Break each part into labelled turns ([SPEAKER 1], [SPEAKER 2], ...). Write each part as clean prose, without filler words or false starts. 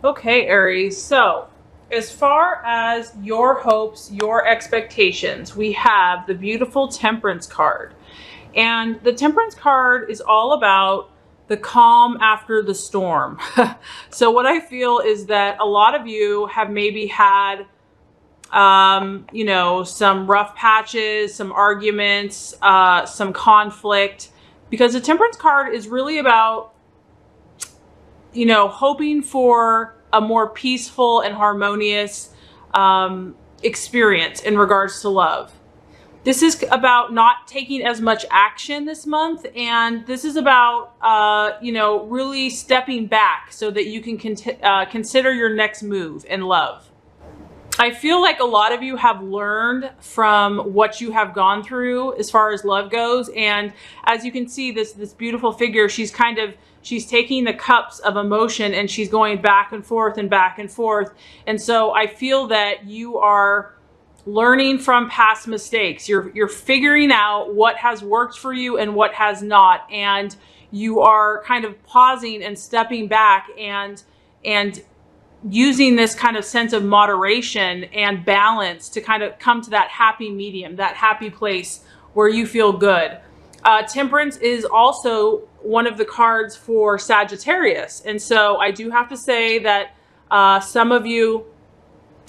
[SPEAKER 1] Okay, Aries. So as far as your hopes, your expectations, we have the beautiful Temperance card. And the Temperance card is all about the calm after the storm. So what I feel is that a lot of you have maybe had, you know, some rough patches, some arguments, some conflict, because the Temperance card is really about, you know, hoping for a more peaceful and harmonious experience in regards to love. This is about not taking as much action this month, and this is about, you know, really stepping back so that you can consider your next move in love. I feel like a lot of you have learned from what you have gone through as far as love goes, and as you can see, this beautiful figure, she's taking the cups of emotion and she's going back and forth and back and forth. And so I feel that you are learning from past mistakes. You're figuring out what has worked for you and what has not. And you are kind of pausing and stepping back and using this kind of sense of moderation and balance to kind of come to that happy medium, that happy place where you feel good. Temperance is also one of the cards for Sagittarius. And so I do have to say that some of you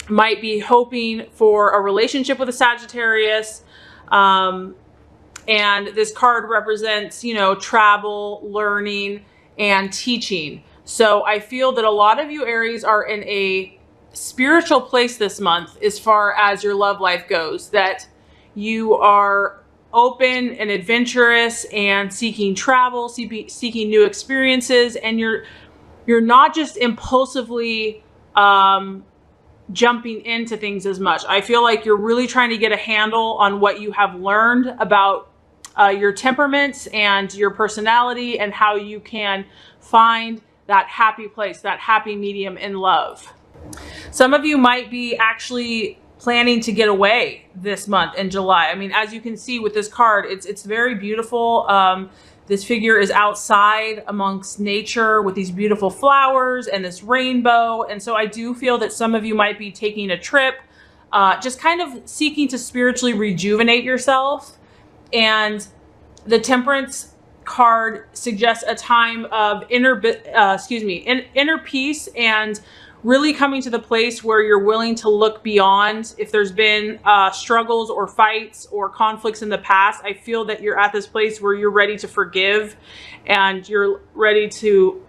[SPEAKER 1] might be hoping for a relationship with a Sagittarius. And this card represents, you know, travel, learning, and teaching. So I feel that a lot of you Aries are in a spiritual place this month as far as your love life goes, that you are open and adventurous and seeking travel, seeking new experiences, and you're not just impulsively jumping into things as much. I feel like you're really trying to get a handle on what you have learned about your temperaments and your personality, and how you can find that happy place, that happy medium in love. Some of you might be actually planning to get away this month in July. I mean, as you can see with this card, it's very beautiful. This figure is outside amongst nature with these beautiful flowers and this rainbow. And so I do feel that some of you might be taking a trip, just kind of seeking to spiritually rejuvenate yourself. And the Temperance card suggests a time of inner peace, and really coming to the place where you're willing to look beyond. If there's been struggles or fights or conflicts in the past, I feel that you're at this place where you're ready to forgive and you're ready to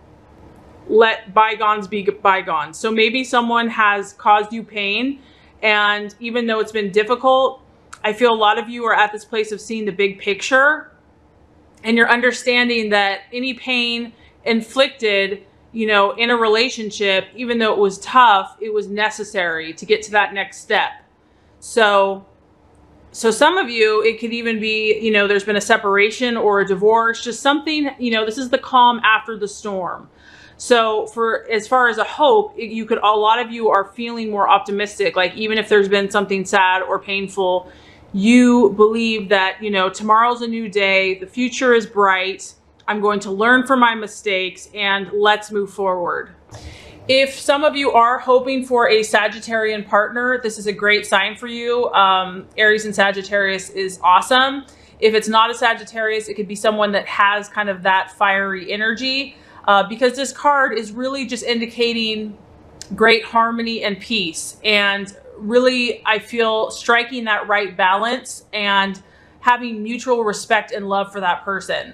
[SPEAKER 1] let bygones be bygones. So maybe someone has caused you pain, and even though it's been difficult, I feel a lot of you are at this place of seeing the big picture, and you're understanding that any pain inflicted, you know, in a relationship, even though it was tough, it was necessary to get to that next step. So some of you, it could even be, you know, there's been a separation or a divorce, just something, you know, this is the calm after the storm. So for as far as a hope, a lot of you are feeling more optimistic. Like, even if there's been something sad or painful, you believe that, you know, tomorrow's a new day, the future is bright, I'm going to learn from my mistakes, and let's move forward. If some of you are hoping for a Sagittarian partner, this is a great sign for you. Aries and Sagittarius is awesome. If it's not a Sagittarius, it could be someone that has kind of that fiery energy, because this card is really just indicating great harmony and peace. And really, I feel striking that right balance and having mutual respect and love for that person.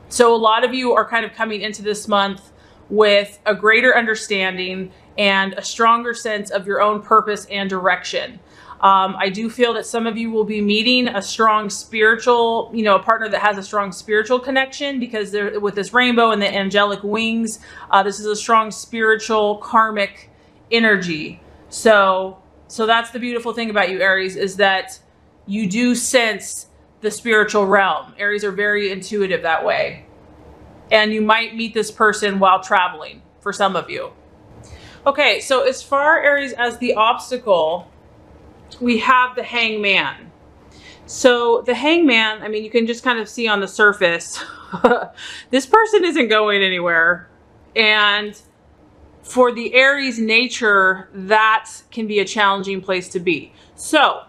[SPEAKER 1] So a lot of you are kind of coming into this month with a greater understanding and a stronger sense of your own purpose and direction. I do feel that some of you will be meeting a strong spiritual, you know, a partner that has a strong spiritual connection, because they're with this rainbow and the angelic wings. This is a strong spiritual karmic energy. So that's the beautiful thing about you, Aries, is that you do sense the spiritual realm. Aries are very intuitive that way. And you might meet this person while traveling for some of you. Okay, so as far, Aries, as the obstacle, we have the Hangman. So the Hangman, I mean, you can just kind of see on the surface, this person isn't going anywhere. And for the Aries nature, that can be a challenging place to be. So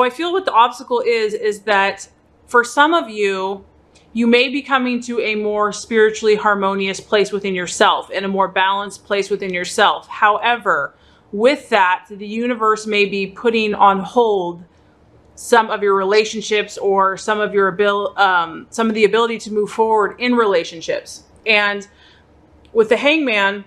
[SPEAKER 1] I feel what the obstacle is that for some of you, you may be coming to a more spiritually harmonious place within yourself and a more balanced place within yourself. However, with that, the universe may be putting on hold some of your relationships or some of the ability to move forward in relationships. And with the Hangman,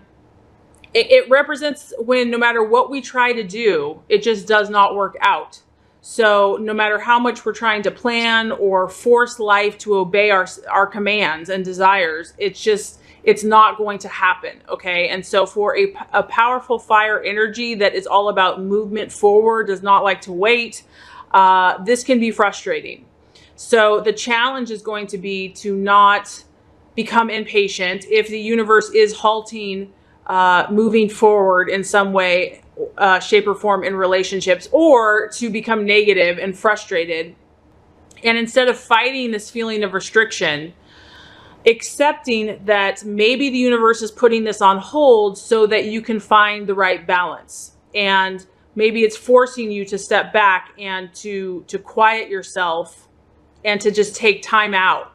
[SPEAKER 1] it represents when no matter what we try to do, it just does not work out. So no matter how much we're trying to plan or force life to obey our commands and desires, it's not going to happen, okay? And so for a powerful fire energy that is all about movement forward, does not like to wait, this can be frustrating. So the challenge is going to be to not become impatient if the universe is halting moving forward in some way, shape or form in relationships, or to become negative and frustrated. And instead of fighting this feeling of restriction, accepting that maybe the universe is putting this on hold so that you can find the right balance. And maybe it's forcing you to step back and to quiet yourself and to just take time out.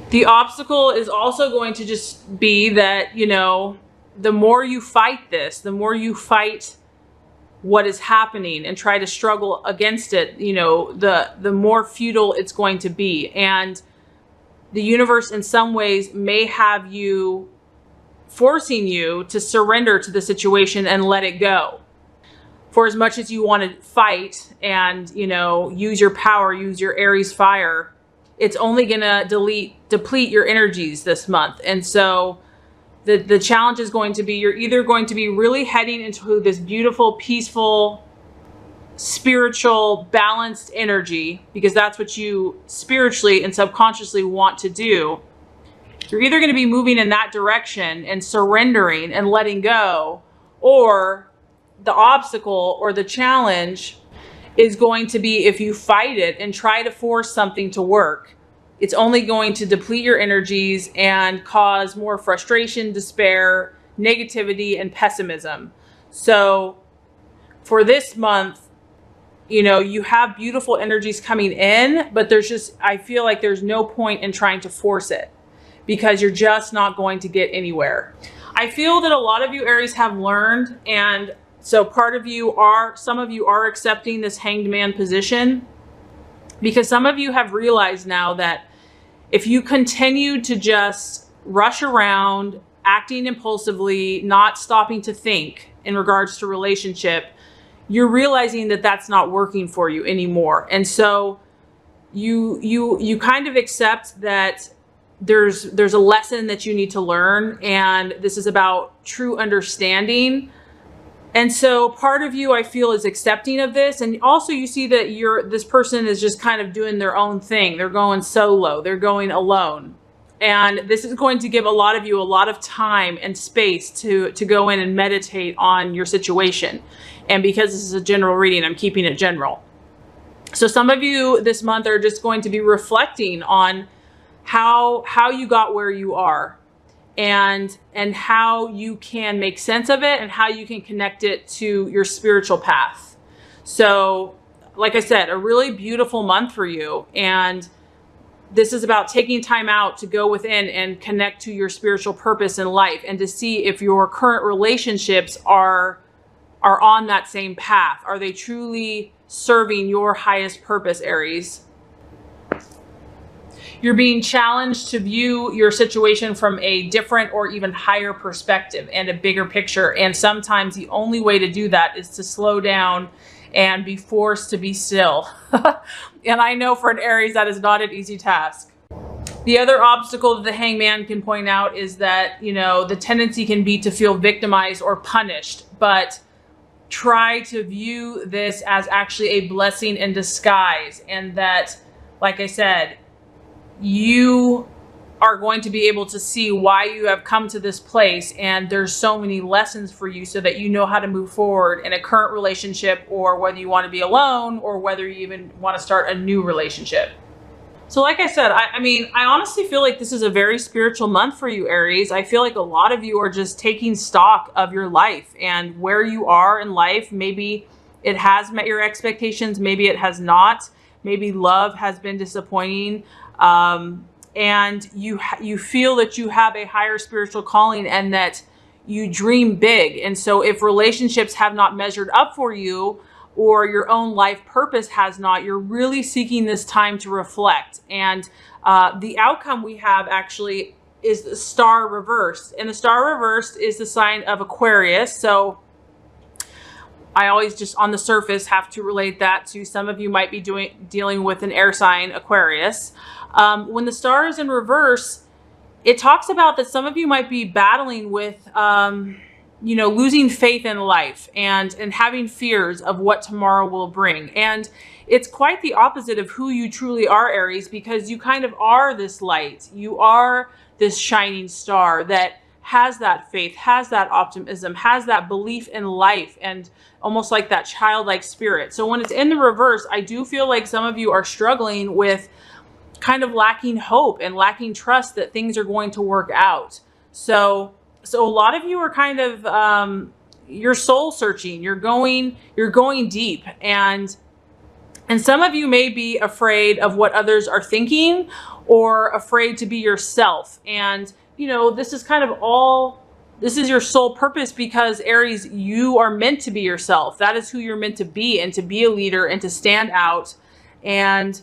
[SPEAKER 1] The obstacle is also going to just be that, you know, the more you fight this, the more you fight what is happening and try to struggle against it, you know, the more futile it's going to be. And the universe in some ways may have you forcing you to surrender to the situation and let it go. For as much as you want to fight and, you know, use your power, use your Aries fire, it's only going to deplete your energies this month. And so the challenge is going to be, you're either going to be really heading into this beautiful, peaceful, spiritual, balanced energy, because that's what you spiritually and subconsciously want to do. You're either going to be moving in that direction and surrendering and letting go, or the obstacle or the challenge is going to be, if you fight it and try to force something to work, it's only going to deplete your energies and cause more frustration, despair, negativity, and pessimism. So for this month, you know, you have beautiful energies coming in, but I feel like there's no point in trying to force it because you're just not going to get anywhere. I feel that a lot of you Aries have learned, and so some of you are accepting this Hanged Man position, because some of you have realized now that if you continue to just rush around, acting impulsively, not stopping to think in regards to relationship, you're realizing that that's not working for you anymore. And so you kind of accept that there's a lesson that you need to learn, and this is about true understanding. And so part of you, I feel, is accepting of this. And also you see that this person is just kind of doing their own thing. They're going solo. They're going alone. And this is going to give a lot of you a lot of time and space to go in and meditate on your situation. And because this is a general reading, I'm keeping it general. So some of you this month are just going to be reflecting on how you got where you are, and how you can make sense of it and how you can connect it to your spiritual path. So like I said, a really beautiful month for you. And this is about taking time out to go within and connect to your spiritual purpose in life, and to see if your current relationships are on that same path. Are they truly serving your highest purpose, Aries? You're being challenged to view your situation from a different or even higher perspective and a bigger picture. And sometimes the only way to do that is to slow down and be forced to be still. And I know for an Aries, that is not an easy task. The other obstacle that the Hangman can point out is that, you know, the tendency can be to feel victimized or punished, but try to view this as actually a blessing in disguise. And that, like I said, you are going to be able to see why you have come to this place, and there's so many lessons for you so that you know how to move forward in a current relationship, or whether you want to be alone, or whether you even want to start a new relationship. So like I said, I mean, I honestly feel like this is a very spiritual month for you, Aries. I feel like a lot of you are just taking stock of your life and where you are in life. Maybe it has met your expectations. Maybe it has not. Maybe love has been disappointing. And you feel that you have a higher spiritual calling and that you dream big. And so if relationships have not measured up for you, or your own life purpose has not, you're really seeking this time to reflect. And the outcome we have actually is the star reversed. And the star reversed is the sign of Aquarius. So I always just on the surface have to relate that to some of you might be dealing with an air sign, Aquarius. When the star is in reverse, it talks about that some of you might be battling with you know, losing faith in life and having fears of what tomorrow will bring. And it's quite the opposite of who you truly are, Aries, because you kind of are this light. You are this shining star that has that faith, has that optimism, has that belief in life, and almost like that childlike spirit. So when it's in the reverse, I do feel like some of you are struggling with kind of lacking hope and lacking trust that things are going to work out. So a lot of you are kind of, you're soul searching, you're going deep, and some of you may be afraid of what others are thinking or afraid to be yourself. And, you know, this is kind of this is your soul purpose, because Aries, you are meant to be yourself. That is who you're meant to be, and to be a leader and to stand out. And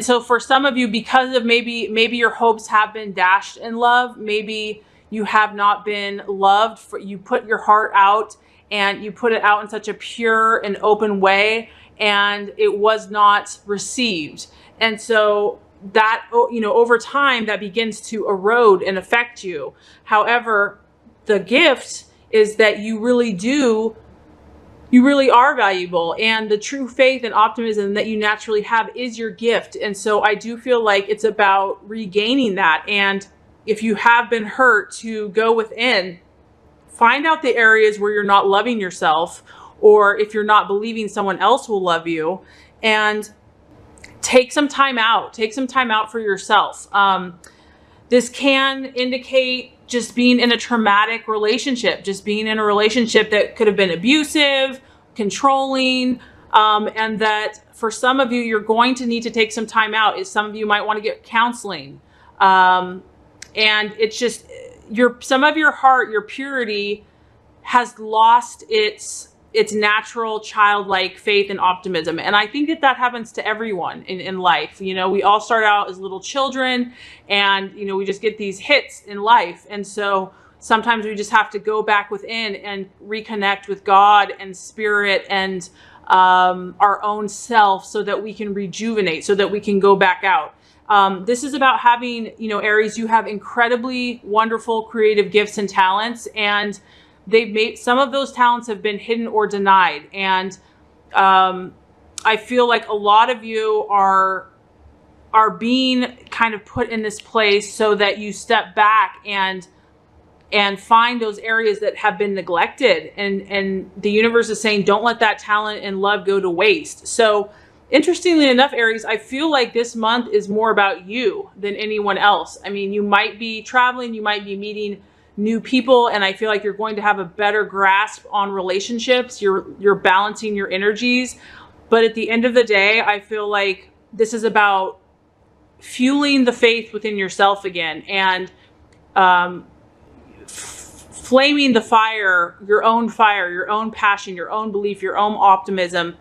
[SPEAKER 1] so for some of you, because of maybe your hopes have been dashed in love, maybe you have not been loved, you put your heart out and you put it out in such a pure and open way, and it was not received. And so that, you know, over time that begins to erode and affect you. However, the gift is that you really are valuable, and the true faith and optimism that you naturally have is your gift. And so I do feel like it's about regaining that. And if you have been hurt, to go within, find out the areas where you're not loving yourself, or if you're not believing someone else will love you, and take some time out. Take some time out for yourself. This can indicate just being in a traumatic relationship, just being in a relationship that could have been abusive, controlling, and that for some of you, you're going to need to take some time out. Some of you might want to get counseling. And it's just, some of your heart, your purity has lost its natural childlike faith and optimism. And I think that happens to everyone in life. You know, we all start out as little children, and, you know, we just get these hits in life. And so sometimes we just have to go back within and reconnect with God and spirit and our own self, so that we can rejuvenate, so that we can go back out. This is about having, you know, Aries, you have incredibly wonderful creative gifts and talents, and some of those talents have been hidden or denied. And I feel like a lot of you are being kind of put in this place so that you step back and find those areas that have been neglected. And the universe is saying, don't let that talent and love go to waste. So interestingly enough, Aries, I feel like this month is more about you than anyone else. I mean, you might be traveling, you might be meeting new people, and I feel like you're going to have a better grasp on relationships. You're balancing your energies. But at the end of the day, I feel like this is about fueling the faith within yourself again, and flaming the fire, your own passion, your own belief, your own optimism.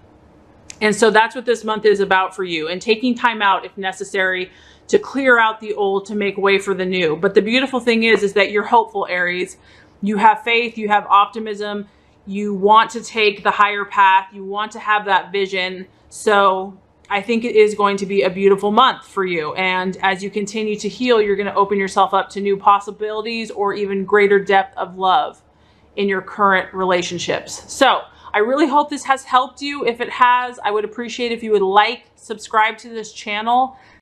[SPEAKER 1] And so that's what this month is about for you, and taking time out if necessary to clear out the old, to make way for the new. But the beautiful thing is that you're hopeful, Aries. You have faith, you have optimism, you want to take the higher path, you want to have that vision. So I think it is going to be a beautiful month for you. And as you continue to heal, you're going to open yourself up to new possibilities, or even greater depth of love in your current relationships. So I really hope this has helped you. If it has, I would appreciate if you would like, subscribe to this channel.